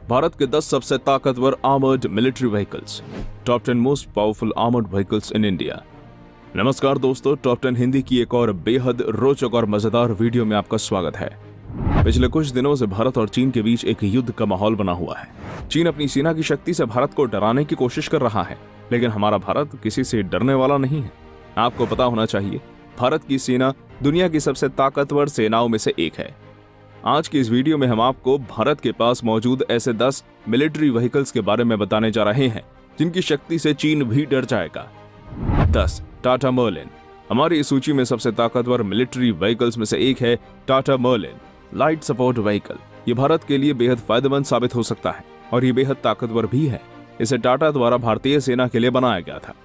भारत के 10 सबसे ताकतवर armoured military vehicles, top 10 most powerful armoured vehicles in India. नमस्कार दोस्तों, टॉप 10 हिंदी की एक और बेहद रोचक और मजेदार वीडियो में आपका स्वागत है। पिछले कुछ दिनों से भारत और चीन के बीच एक युद्ध का माहौल बना हुआ है। चीन अपनी सेना की शक्ति से भारत को डराने की कोशिश कर रहा है, लेकिन हमारा भारत किसी से डरने वाला नहीं है। आपको पता होना चाहिए, भारत की सेना दुनिया की सबसे ताकतवर सेनाओं में से एक है। आज की इस वीडियो में हम आपको भारत के पास मौजूद ऐसे 10 मिलिट्री व्हीकल्स के बारे में बताने जा रहे हैं जिनकी शक्ति से चीन भी डर जाएगा। 10. टाटा मर्लिन। हमारी इस सूची में सबसे ताकतवर मिलिट्री व्हीकल्स में से एक है Tata Merlin light support vehicle. ये भारत के लिए बेहद फायदेमंद साबित हो सकता है और ये बेहद ताकतवर भी है। इसे टाटा द्वारा भारतीय सेना के लिए बनाया गया था।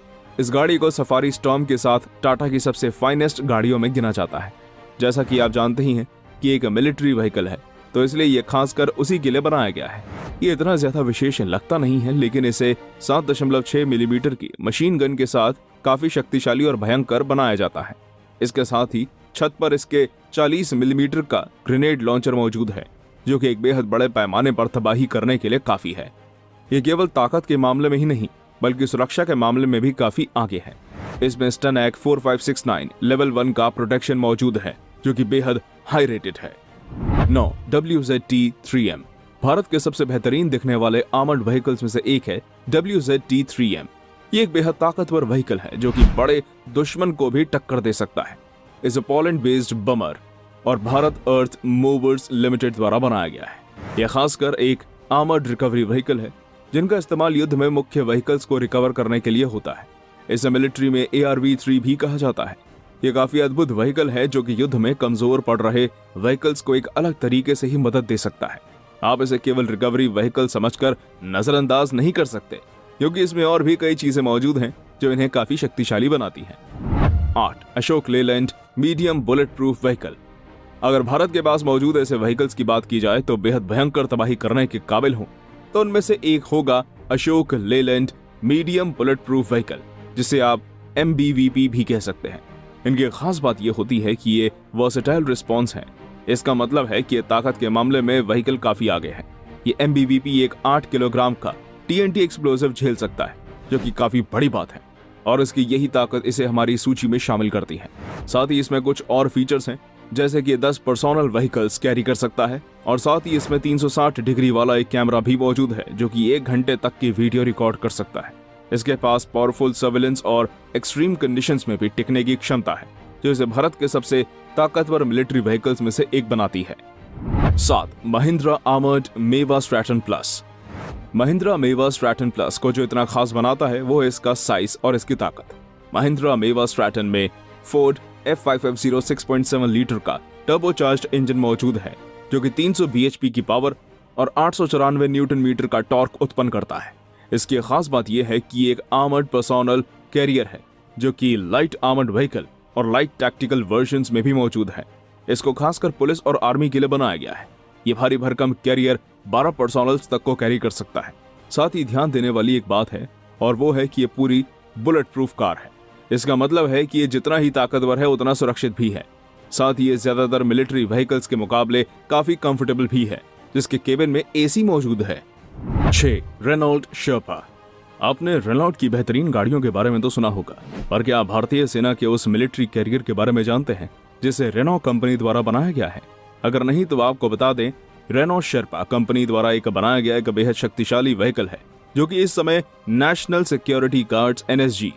इस गाड़ी को सफारी स्टॉर्म के साथ टाटा की सबसे फाइनेस्ट गाड़ियों में गिना जाता है। जैसा कि आप जानते ही हैं कि एक मिलिट्री व्हीकल है, तो इसलिए ये खासकर उसी के लिए बनाया गया है। ये इतना ज्यादा विशेष लगता नहीं है, लेकिन इसे 7.6 मिलीमीटर की मशीन गन के साथ काफी शक्तिशाली और भयंकर बनाया जाता है। इसके साथ ही छत पर इसके 40 मिलीमीटर का ग्रेनेड लॉन्चर मौजूद है, जो कि एक बेहद बड़े पैमाने पर तबाही करने के लिए काफी है। ये केवल ताकत के मामले में ही नहीं, बल्कि सुरक्षा के मामले में भी काफी आगे है। इसमें स्टनएक 4569 लेवल 1 का प्रोटेक्शन मौजूद है, जो कि बेहद हाई रेटेड है। 9. WZ-T-3M। भारत के सबसे बेहतरीन दिखने वाले आर्मर्ड व्हीकल्स में से एक है WZ-T-3M। ये एक बेहद ताकतवर व्हीकल है जो कि बड़े दुश्मन को भी टक्कर दे सकता है। इसे पोलैंड बेस्ड बमर और भारत अर्थ मूवर्स लिमिटेड द्वारा बनाया गया है। यह खासकर एक आर्मर्ड रिकवरी व्हीकल है जिनका इस्तेमाल युद्ध में मुख्य व्हीकल्स को रिकवर करने के लिए होता है। इसे मिलिट्री में ARV-3 भी कहा जाता है। यह काफी अद्भुत व्हीकल है जो कि युद्ध में कमजोर पड़ रहे व्हीकल्स को एक अलग तरीके से ही मदद दे सकता है। आप इसे केवल रिकवरी व्हीकल समझकर नजरअंदाज नहीं कर सकते, क्योंकि इसमें और भी कई चीजें मौजूद हैं जो इन्हें काफी शक्तिशाली बनाती हैं। 8. Ashok Leyland medium bullet proof vehicle. अगर भारत के पास मौजूद ऐसे व्हीकल्स की बात की जाए तो बेहद भयंकर तबाही करने के काबिल हो, तो उनमें से एक होगा Ashok Leyland medium bullet proof vehicle, जिसे आप MBVP भी कह सकते हैं। इनकी खास बात यह होती है कि ये वर्सेटाइल रिस्पॉन्स है। इसका मतलब है कि ताकत के मामले में व्हीकल काफी आगे है। ये MBVP एक 8 किलोग्राम का TNT एक्सप्लोसिव झेल सकता है, जो कि काफी बड़ी बात है, और इसकी यही ताकत इसे हमारी सूची में शामिल करती है। साथ ही इसमें कुछ और फीचर्स हैं, जैसे कि 10 पर्सोनल व्हीकल्स कैरी कर सकता है, और साथ ही इसमें 360 डिग्री वाला एक कैमरा भी मौजूद है जो कि 1 घंटे तक की वीडियो रिकॉर्ड कर सकता है। इसके पास पावरफुल सर्विलेंस और एक्सट्रीम कंडीशंस में भी टिकने की क्षमता है, जो इसे भारत के सबसे ताकतवर मिलिट्री व्हीकल्स में से एक बनाती है। 7. महिंद्रा आर्मर्ड मेवा स्ट्रैटन प्लस। महिंद्रा मेवा स्ट्रैटन प्लस को जो इतना खास बनाता है वो है इसका साइज और इसकी ताकत। महिंद्रा मेवा स्ट्रैटन में फोर्ड F550 6.7 लीटर का टर्बोचार्ज्ड इंजन मौजूद है, जो कि 300 bhp की पावर और 894 न्यूटन मीटर का टॉर्क उत्पन्न करता है। इसकी खास बात यह है कि एक आर्मर्ड पर्सोनल कैरियर है, जो कि लाइट आर्मर्ड व्हीकल और लाइट टैक्टिकल वर्जन्स में भी मौजूद है। इसको खासकर पुलिस और आर्मी के लिए बनाया गया है। ये भारी भरकम कैरियर 12 पर्सोनल्स तक को कैरी कर सकता है। साथ ही ध्यान देने वाली एक बात है, और वो है कि ये पूरी बुलेट प्रूफ कार है। इसका मतलब है कि ये जितना ही ताकतवर है उतना सुरक्षित भी है। साथ ही ये ज्यादातर मिलिट्री व्हीकल्स के मुकाबले काफी कंफर्टेबल भी है, जिसके केबिन में AC मौजूद है। 6. रेनॉल्ट शेर्पा। आपने रेनॉल्ट की बेहतरीन गाड़ियों के बारे में तो सुना होगा, पर क्या आप भारतीय सेना के उस मिलिट्री कैरियर के बारे में जानते हैं जिसे रेनॉ कंपनी द्वारा बनाया गया है? अगर नहीं तो आपको बता दें, रेनॉ शेर्पा कंपनी द्वारा एक बनाया गया एक बेहद शक्तिशाली व्हीकल है, जो कि इस समय नेशनल सिक्योरिटी गार्ड्स NSG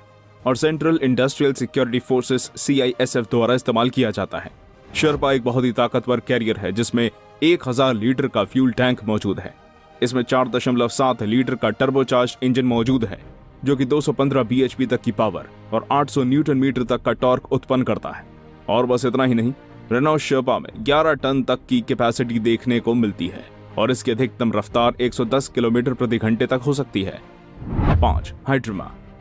और central industrial security forces CISF द्वारा इस्तेमाल किया जाता है। शेर्पा एक बहुत ही ताकतवर कैरियर है जिसमें 1000 लीटर का फ्यूल टैंक मौजूद है। इसमें 4.7 लीटर का टर्बोचार्ज्ड इंजन मौजूद है, जो कि 215 bhp तक की पावर और 800 न्यूटन मीटर तक का टॉर्क उत्पन्न करता है। और बस इतना ही नहीं, रेनॉ शेर्पा में 11 टन तक की कैपेसिटी देखने को मिलती है और इसकी अधिकतम रफ्तार 110 किलोमीटर प्रति घंटे तक हो सकती है। 5.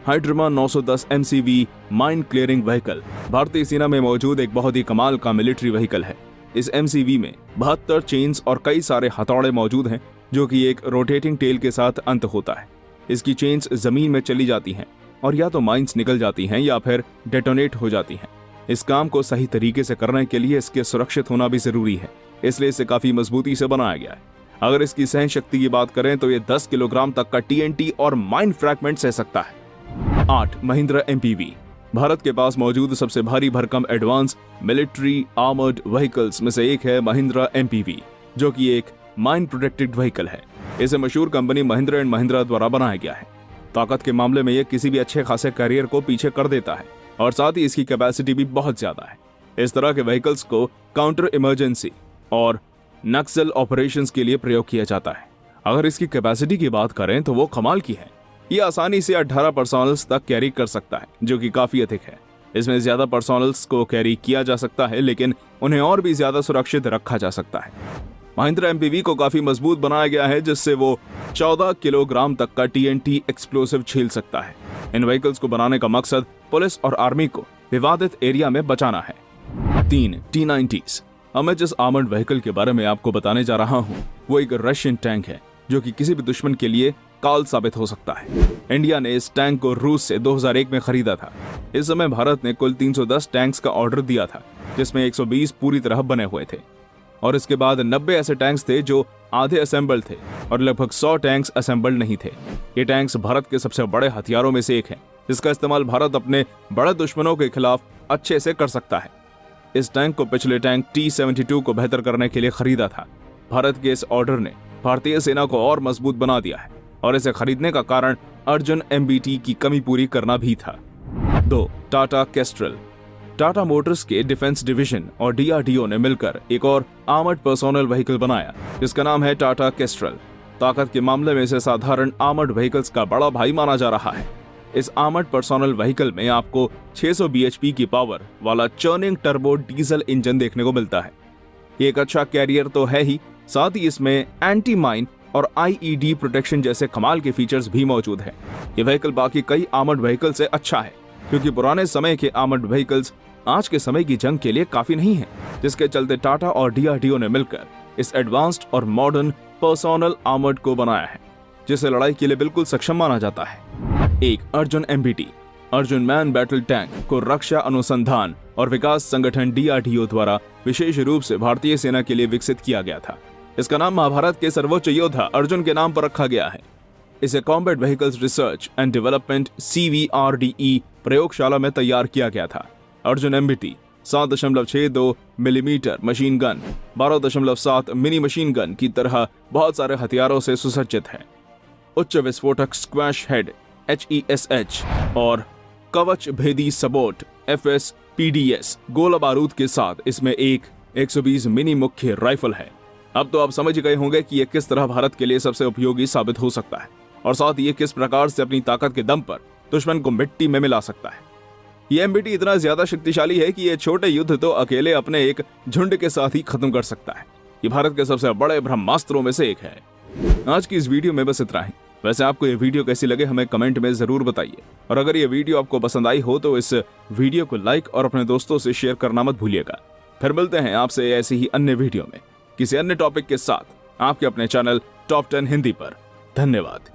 हाइड्रमा 910 MCV माइन क्लियरिंग व्हीकल भारतीय सेना में मौजूद एक बहुत ही कमाल का मिलिट्री व्हीकल है। इस MCV में 72 चेन्स और कई सारे हथौड़े मौजूद हैं, जो कि एक रोटेटिंग टेल के साथ अंत होता है। इसकी चेन्स जमीन में चली जाती हैं और या तो माइंस निकल जाती हैं या फिर डेटोनेट हो जाती हैं। इस काम को सही तरीके से करने के लिए इसके सुरक्षित होना भी जरूरी है, इसलिए इसे काफी मजबूती से बनाया गया है। अगर इसकी सहन शक्ति की बात करें तो ये 10 किलोग्राम तक का TNT और माइन फ्रैगमेंट सह सकता है। 8. महिंद्रा MPV। भारत के पास मौजूद सबसे भारी भरकम एडवांस मिलिट्री आर्मर्ड व्हीकल्स में से एक है महिंद्रा MPV, जो कि एक माइन प्रोटेक्टेड व्हीकल है। इसे मशहूर कंपनी महिंद्रा एंड महिंद्रा द्वारा बनाया गया है। ताकत के मामले में यह किसी भी अच्छे खासे कैरियर को पीछे कर देता है और साथ ही इसकी कैपेसिटी भी बहुत ज्यादा है। इस तरह के व्हीकल्स को काउंटर इमरजेंसी और नक्सल ऑपरेशंस के लिए प्रयोग किया जाता है। अगर इसकी कैपेसिटी की बात करें तो वो कमाल की है। ये आसानी से 18 पर्सनल्स तक कैरी कर सकता है, जो कि काफी अधिक है। इसमें ज्यादा पर्सनल्स को कैरी किया जा सकता है, लेकिन उन्हें और भी ज्यादा सुरक्षित रखा जा सकता है। महिंद्रा MPV को काफी मजबूत बनाया गया है, जिससे वो 14 किलोग्राम तक का TNT एक्सप्लोसिव झेल सकता है। इन व्हीकल्स को बनाने का मकसद पुलिस और आर्मी को विवादित एरिया में बचाना है। 3. T-90s। अब मैं जिस आर्मर्ड व्हीकल के बारे में आपको बताने जा रहा हूँ वो एक रशियन टैंक है, जो कि किसी भी दुश्मन के लिए काल साबित हो सकता है। इंडिया ने इस टैंक को रूस से 2001 में खरीदा था। इस समय भारत ने कुल 310 टैंक्स का ऑर्डर दिया था, जिसमें 120 पूरी तरह बने हुए थे और इसके बाद 90 ऐसे टैंक्स थे जो आधे असेंबल्ड थे और लगभग 100 टैंक्स असेंबल्ड नहीं थे। ये टैंक्स भारत के सबसे बड़े हथियारों में से एक है, जिसका इस्तेमाल भारत अपने बड़े दुश्मनों के खिलाफ अच्छे से कर सकता है। इस टैंक को पिछले टैंक T-72 को बेहतर करने के लिए खरीदा था। भारत के इस ऑर्डर ने भारतीय सेना को और मजबूत बना दिया है और इसे खरीदने का कारण अर्जुन MBT की कमी पूरी करना भी था। 2. टाटा केस्ट्रल। टाटा मोटर्स के डिफेंस डिवीजन और DRDO ने मिलकर एक और आर्मर्ड पर्सोनल व्हीकल बनाया, जिसका नाम है टाटा केस्ट्रल। ताकत के मामले में इसे साधारण आर्मर्ड व्हीकल्स का बड़ा भाई माना जा रहा है। इस आर्मर्ड पर्सोनल व्हीकल में आपको 600 bhp की पावर वाला चर्निंग टर्बो डीजल इंजन देखने को मिलता है। ये एक अच्छा कैरियर तो है ही, साथ ही इसमें एंटी माइन और IED प्रोटेक्शन जैसे कमाल के फीचर्स भी मौजूद हैं। ये व्हीकल बाकी कई आर्मर्ड व्हीकल से अच्छा है, क्योंकि पुराने समय के आर्मर्ड व्हीकल्स आज के समय की जंग के लिए काफी नहीं है, जिसके चलते टाटा और DRDO ने मिलकर इस एडवांस्ड और मॉडर्न पर्सोनल आर्मर्ड को बनाया है, जिसे लड़ाई के लिए बिल्कुल सक्षम माना जाता है। 1. Arjun MBT। Arjun man battle tank को रक्षा अनुसंधान और विकास संगठन DRDO द्वारा विशेष रूप से भारतीय सेना के लिए विकसित किया गया था। इसका नाम महाभारत के सर्वोच्च योद्धा अर्जुन के नाम पर रखा गया है। इसे combat vehicles research and development CVRDE प्रयोगशाला में तैयार किया गया था। Arjun MBT 7.62 millimetre machine gun, 12.7 mini machine gun की तरह बहुत सारे हथियारों से सुसज्जित है। उच्च विस्फोटक स्क्वैश हेड HESH और कवच भेदी सबोट FSPDS गोला बारूद के साथ इसमें एक 120 मिनी मुख्य राइफल है। अब तो आप समझ गए होंगे कि यह किस तरह भारत के लिए सबसे उपयोगी साबित हो सकता है और साथ ही ये किस प्रकार से अपनी ताकत के दम पर दुश्मन को मिट्टी में मिला सकता है। ये MBT इतना ज्यादा शक्तिशाली है कि ये छोटे युद्ध तो अकेले अपने एक झुंड के साथ ही खत्म कर सकता है। ये भारत के सबसे बड़े ब्रह्मास्त्रों में से एक है। आज की इस वीडियो में बस इतना ही। वैसे आपको ये वीडियो कैसी लगे हमें कमेंट में जरूर बताइए, और अगर ये वीडियो आपको पसंद आई हो तो इस वीडियो को लाइक और अपने दोस्तों से शेयर करना मत भूलिएगा। फिर मिलते हैं आपसे ऐसी ही अन्य वीडियो में किसी अन्य टॉपिक के साथ आपके अपने चैनल टॉप 10 हिंदी पर। धन्यवाद।